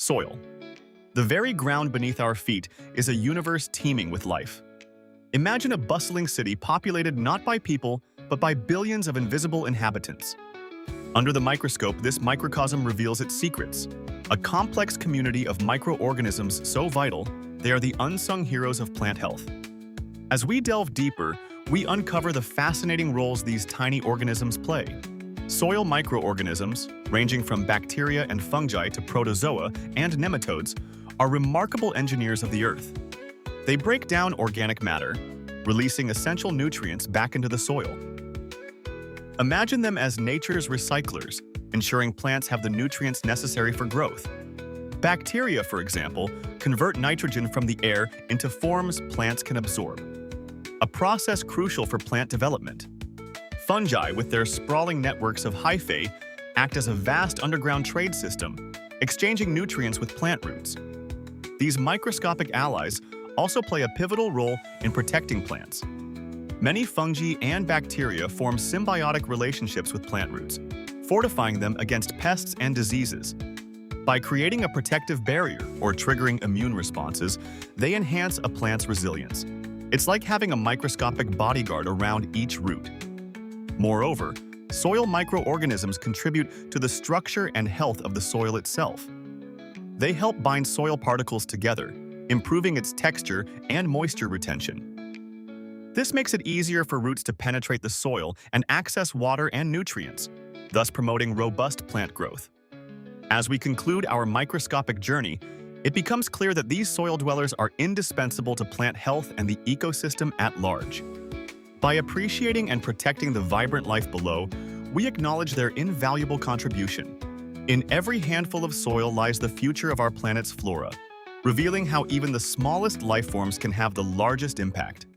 Soil. The very ground beneath our feet is a universe teeming with life. Imagine a bustling city populated not by people, but by billions of invisible inhabitants. Under the microscope, this microcosm reveals its secrets. A complex community of microorganisms so vital, they are the unsung heroes of plant health. As we delve deeper, we uncover the fascinating roles these tiny organisms play. Soil microorganisms, ranging from bacteria and fungi to protozoa and nematodes, are remarkable engineers of the earth. They break down organic matter, releasing essential nutrients back into the soil. Imagine them as nature's recyclers, ensuring plants have the nutrients necessary for growth. Bacteria, for example, convert nitrogen from the air into forms plants can absorb, a process crucial for plant development. Fungi, with their sprawling networks of hyphae, act as a vast underground trade system, exchanging nutrients with plant roots. These microscopic allies also play a pivotal role in protecting plants. Many fungi and bacteria form symbiotic relationships with plant roots, fortifying them against pests and diseases. By creating a protective barrier or triggering immune responses, they enhance a plant's resilience. It's like having a microscopic bodyguard around each root. Moreover, soil microorganisms contribute to the structure and health of the soil itself. They help bind soil particles together, improving its texture and moisture retention. This makes it easier for roots to penetrate the soil and access water and nutrients, thus promoting robust plant growth. As we conclude our microscopic journey, it becomes clear that these soil dwellers are indispensable to plant health and the ecosystem at large. By appreciating and protecting the vibrant life below, we acknowledge their invaluable contribution. In every handful of soil lies the future of our planet's flora, revealing how even the smallest life forms can have the largest impact.